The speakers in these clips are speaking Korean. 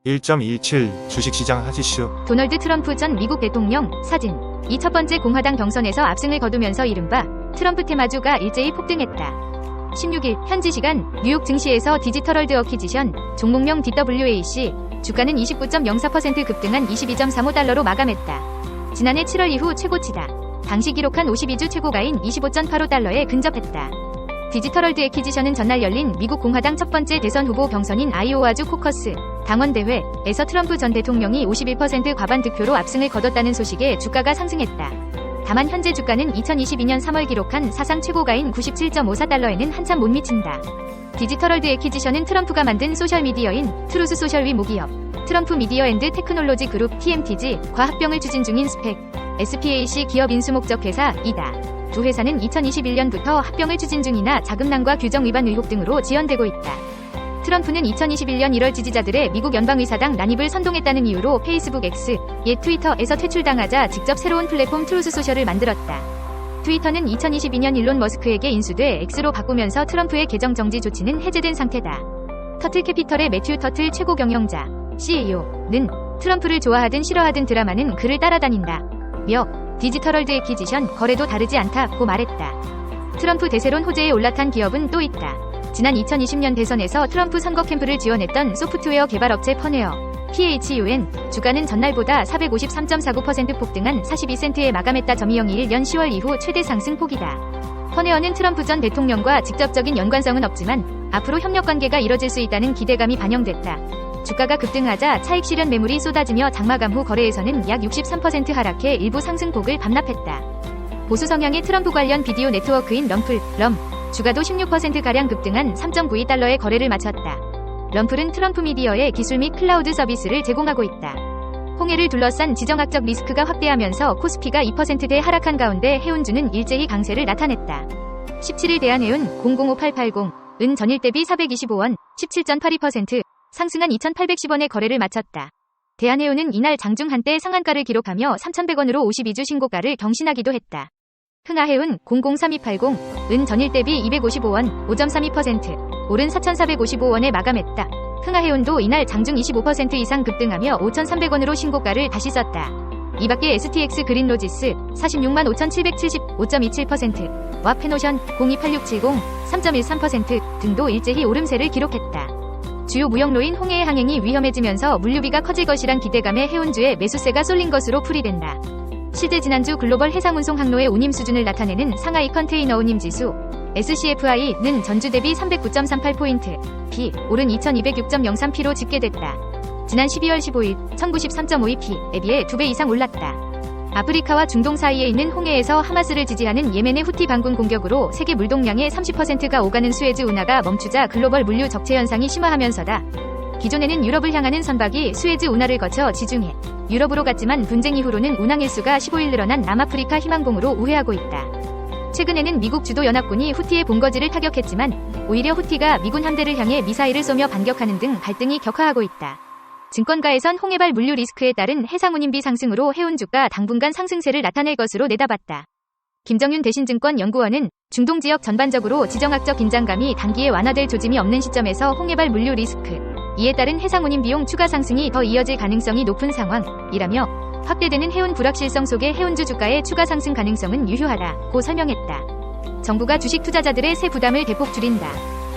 1.27 주식시장 하지슈. 도널드 트럼프 전 미국 대통령 사진. 이 첫 번째 공화당 경선에서 압승을 거두면서 이른바 트럼프 테마주가 일제히 폭등했다. 16일 현지 시간 뉴욕 증시에서 디지털월드 어퀴지션 종목명 DWAC 주가는 29.04% 급등한 22.35달러로 마감했다. 지난해 7월 이후 최고치다. 당시 기록한 52주 최고가인 25.85달러에 근접했다. 디지털월드 애퀴지션은 전날 열린 미국 공화당 첫 번째 대선 후보 경선인 아이오와주 코커스 당원대회에서 트럼프 전 대통령이 51% 과반 득표로 압승을 거뒀다는 소식에 주가가 상승했다. 다만 현재 주가는 2022년 3월 기록한 사상 최고가인 97.54달러에는 한참 못 미친다. 디지털월드 애퀴지션은 트럼프가 만든 소셜미디어인 트루스 소셜 위 모기업 트럼프 미디어 앤드 테크놀로지 그룹 TMTG과 합병을 추진 중인 스펙 SPAC 기업 인수 목적 회사이다. 두 회사는 2021년부터 합병을 추진 중이나 자금난과 규정 위반 의혹 등으로 지연되고 있다. 트럼프는 2021년 1월 지지자들의 미국 연방의사당 난입을 선동했다는 이유로 페이스북 X, 옛 트위터에서 퇴출당하자 직접 새로운 플랫폼 트루스 소셜을 만들었다. 트위터는 2022년 일론 머스크에게 인수돼 X로 바꾸면서 트럼프의 계정 정지 조치는 해제된 상태다. 터틀 캐피털의 매튜 터틀 최고 경영자, CEO는 트럼프를 좋아하든 싫어하든 드라마는 그를 따라다닌다. 며 디지털월드 애퀴지션 거래도 다르지 않다고 말했다. 트럼프 대세론 호재에 올라탄 기업은 또 있다. 지난 2020년 대선에서 트럼프 선거 캠프를 지원했던 소프트웨어 개발업체 펀웨어 PHUN 주가는 전날보다 453.49% 폭등한 42센트에 마감했다. 2021년 10월 이후 최대 상승 폭이다. 펀웨어는 트럼프 전 대통령과 직접적인 연관성은 없지만 앞으로 협력 관계가 이뤄질 수 있다는 기대감이 반영됐다. 주가가 급등하자 차익 실현 매물이 쏟아지며 장마감 후 거래에서는 약 63% 하락해 일부 상승폭을 반납했다. 보수 성향의 트럼프 관련 비디오 네트워크인 럼플 주가도 16%가량 급등한 3.92달러에 거래를 마쳤다. 럼플은 트럼프 미디어의 기술 및 클라우드 서비스를 제공하고 있다. 홍해를 둘러싼 지정학적 리스크가 확대하면서 코스피가 2%대 하락한 가운데 해운주는 일제히 강세를 나타냈다. 17일 대한해운 005880은 전일 대비 425원, 17.82% 상승한 2,810원에 거래를 마쳤다. 대한해운은 이날 장중 한때 상한가를 기록하며 3,100원으로 52주 신고가를 경신하기도 했다. 흥하해운 003280은 전일 대비 255원, 5.32% 오른 4,455원에 마감했다. 흥하해운도 이날 장중 25% 이상 급등하며 5,300원으로 신고가를 다시 썼다. 이밖에 STX 그린로지스 46만 5,775.27%와 페노션 028670 3.13% 등도 일제히 오름세를 기록했다. 주요 무역로인 홍해의 항행이 위험해지면서 물류비가 커질 것이란 기대감에 해운주의 매수세가 쏠린 것으로 풀이된다. 실제 지난주 글로벌 해상운송 항로의 운임 수준을 나타내는 상하이 컨테이너 운임 지수 SCFI는 전주 대비 309.38포인트, 오른 2206.03p로 집계됐다. 지난 12월 15일 1093.52p에 비해 2배 이상 올랐다. 아프리카와 중동 사이에 있는 홍해에서 하마스를 지지하는 예멘의 후티 반군 공격으로 세계 물동량의 30%가 오가는 수에즈 운하가 멈추자 글로벌 물류 적체 현상이 심화하면서다. 기존에는 유럽을 향하는 선박이 수에즈 운하를 거쳐 지중해, 유럽으로 갔지만 분쟁 이후로는 운항 일수가 15일 늘어난 남아프리카 희망봉으로 우회하고 있다. 최근에는 미국 주도 연합군이 후티의 본거지를 타격했지만 오히려 후티가 미군 함대를 향해 미사일을 쏘며 반격하는 등 갈등이 격화하고 있다. 증권가에선 홍해발 물류 리스크에 따른 해상운임비 상승으로 해운주가 당분간 상승세를 나타낼 것으로 내다봤다. 김정윤 대신증권 연구원은 중동 지역 전반적으로 지정학적 긴장감이 단기에 완화될 조짐이 없는 시점에서 홍해발 물류 리스크, 이에 따른 해상운임 비용 추가 상승이 더 이어질 가능성이 높은 상황이라며 확대되는 해운 불확실성 속에 해운주 주가의 추가 상승 가능성은 유효하다고 설명했다. 정부가 주식 투자자들의 세 부담을 대폭 줄인다.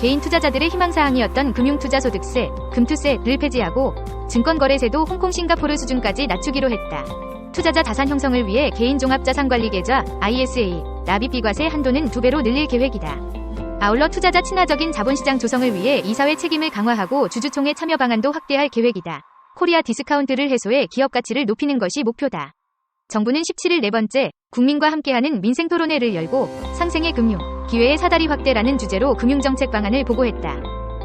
개인 투자자들의 희망사항이었던 금융투자소득세, 금투세를 폐지하고 증권거래세도 홍콩 싱가포르 수준까지 낮추기로 했다. 투자자 자산 형성을 위해 개인 종합자산관리계좌 ISA, 납입비과세 한도는 2배로 늘릴 계획이다. 아울러 투자자 친화적인 자본시장 조성을 위해 이사회 책임을 강화하고 주주총회 참여 방안도 확대할 계획이다. 코리아 디스카운트를 해소해 기업 가치를 높이는 것이 목표다. 정부는 17일 네 번째 국민과 함께하는 민생토론회를 열고 상생의 금융, 기회의 사다리 확대라는 주제로 금융정책 방안을 보고했다.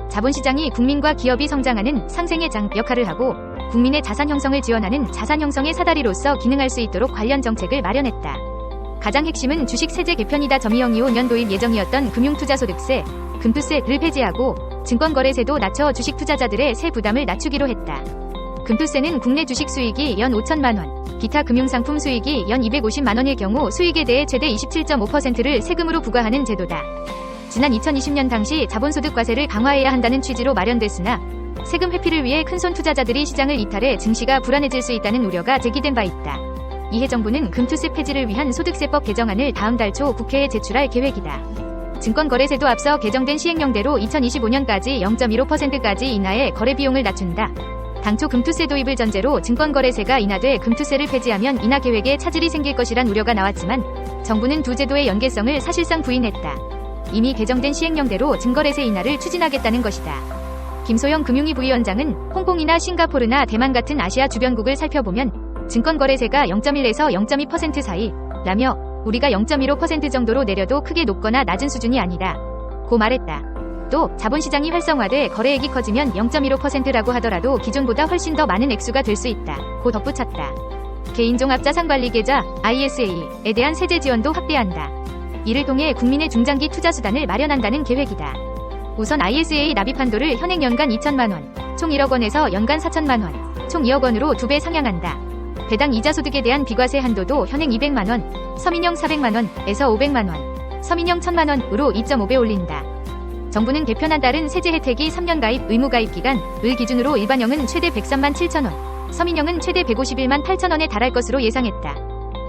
자본시장이 국민과 기업이 성장하는 상생의 장 역할을 하고 국민의 자산 형성을 지원하는 자산 형성의 사다리로서 기능할 수 있도록 관련 정책을 마련했다. 가장 핵심은 주식 세제 개편이다. 2025년 도입 예정이었던 금융투자소득세, 금투세를 폐지하고 증권거래세도 낮춰 주식 투자자들의 세 부담을 낮추기로 했다. 금투세는 국내 주식 수익이 연 5천만원, 기타 금융상품 수익이 연 250만원일 경우 수익에 대해 최대 27.5%를 세금으로 부과하는 제도다. 지난 2020년 당시 자본소득과세를 강화해야 한다는 취지로 마련됐으나 세금 회피를 위해 큰손 투자자들이 시장을 이탈해 증시가 불안해질 수 있다는 우려가 제기된 바 있다. 이해 정부는 금투세 폐지를 위한 소득세법 개정안을 다음 달 초 국회에 제출할 계획이다. 증권거래세도 앞서 개정된 시행령대로 2025년까지 0.15%까지 인하해 거래 비용을 낮춘다. 당초 금투세 도입을 전제로 증권거래세가 인하돼 금투세를 폐지하면 인하 계획에 차질이 생길 것이란 우려가 나왔지만 정부는 두 제도의 연계성을 사실상 부인했다. 이미 개정된 시행령대로 증거래세 인하를 추진하겠다는 것이다. 김소영 금융위 부위원장은 홍콩이나 싱가포르나 대만 같은 아시아 주변국을 살펴보면 증권거래세가 0.1에서 0.2% 사이라며 우리가 0.15% 정도로 내려도 크게 높거나 낮은 수준이 아니다. 고 말했다. 또 자본시장이 활성화돼 거래액이 커지면 0.15%라고 하더라도 기존보다 훨씬 더 많은 액수가 될 수 있다. 고 덧붙였다. 개인종합자산관리계좌 ISA에 대한 세제 지원도 확대한다. 이를 통해 국민의 중장기 투자 수단을 마련한다는 계획이다. 우선 ISA 납입 한도를 현행 연간 2천만 원, 총 1억 원에서 연간 4천만 원, 총 2억 원으로 2배 상향한다. 배당 이자 소득에 대한 비과세 한도도 현행 200만 원, 서민형 400만 원에서 500만 원, 서민형 1000만 원으로 2.5배 올린다. 정부는 개편안 따른 세제 혜택이 3년 가입, 의무 가입 기간을 기준으로 일반형은 최대 103만 7천 원, 서민형은 최대 151만 8천 원에 달할 것으로 예상했다.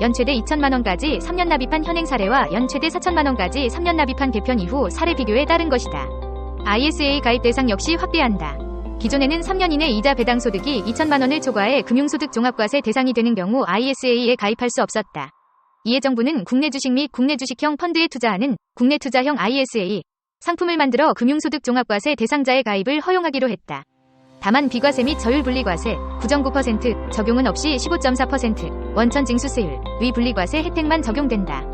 연 최대 2천만 원까지 3년 납입한 현행 사례와 연 최대 4천만 원까지 3년 납입한 개편 이후 사례 비교에 따른 것이다. ISA 가입 대상 역시 확대한다. 기존에는 3년 이내 이자 배당 소득이 2천만 원을 초과해 금융소득 종합과세 대상이 되는 경우 ISA에 가입할 수 없었다. 이에 정부는 국내 주식 및 국내 주식형 펀드에 투자하는 국내 투자형 ISA 상품을 만들어 금융소득 종합과세 대상자의 가입을 허용하기로 했다. 다만 비과세 및 저율 분리과세 9.9% 적용은 없이 15.4% 원천 징수세율 의 분리과세 혜택만 적용된다.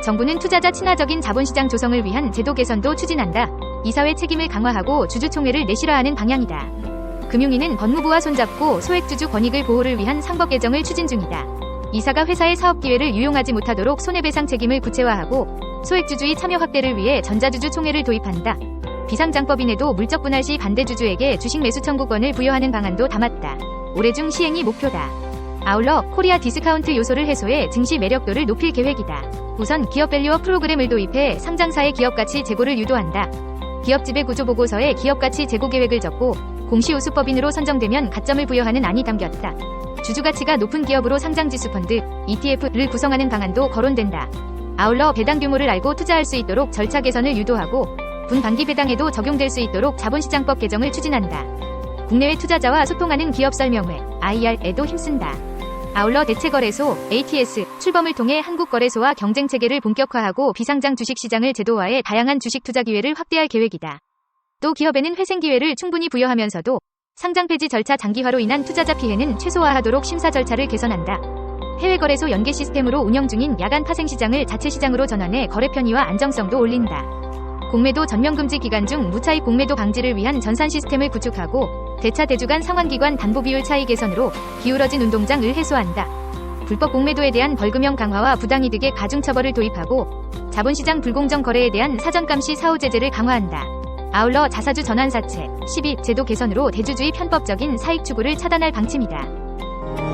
정부는 투자자 친화적인 자본시장 조성을 위한 제도 개선도 추진한다. 이사회 책임을 강화하고 주주총회를 내실화하는 방향이다. 금융위는 법무부와 손잡고 소액주주 권익을 보호를 위한 상법 개정을 추진 중이다. 이사가 회사의 사업 기회를 유용하지 못하도록 손해배상 책임을 구체화하고 소액주주의 참여 확대를 위해 전자주주 총회를 도입한다. 비상장법인에도 물적 분할 시 반대주주에게 주식 매수 청구권을 부여하는 방안도 담았다. 올해 중 시행이 목표다. 아울러 코리아 디스카운트 요소를 해소해 증시 매력도를 높일 계획이다. 우선 기업 밸류업 프로그램을 도입해 상장사의 기업가치 재고를 유도한다. 기업 지배 구조 보고서에 기업가치 재고 계획을 적고 공시우수법인으로 선정되면 가점을 부여하는 안이 담겼다. 주주가치가 높은 기업으로 상장지수 펀드, ETF를 구성하는 방안도 거론된다. 아울러 배당 규모를 알고 투자할 수 있도록 절차 개선을 유도하고 분반기 배당에도 적용될 수 있도록 자본시장법 개정을 추진한다. 국내외 투자자와 소통하는 기업 설명회, IR에도 힘쓴다. 아울러 대체거래소, ATS, 출범을 통해 한국거래소와 경쟁체계를 본격화하고 비상장 주식시장을 제도화해 다양한 주식 투자 기회를 확대할 계획이다. 또 기업에는 회생 기회를 충분히 부여하면서도 상장 폐지 절차 장기화로 인한 투자자 피해는 최소화하도록 심사 절차를 개선한다. 해외거래소 연계 시스템으로 운영 중인 야간 파생시장을 자체시장으로 전환해 거래 편의와 안정성도 올린다. 공매도 전면금지 기간 중 무차익 공매도 방지를 위한 전산 시스템을 구축하고 대차 대주 간 상환기관 담보 비율 차이 개선으로 기울어진 운동장을 해소한다. 불법 공매도에 대한 벌금형 강화와 부당이득의 가중처벌을 도입하고 자본시장 불공정 거래에 대한 사전감시 사후 제재를 강화한다. 아울러 자사주 전환사채, 시비 제도 개선으로 대주주의 편법적인 사익 추구를 차단할 방침이다.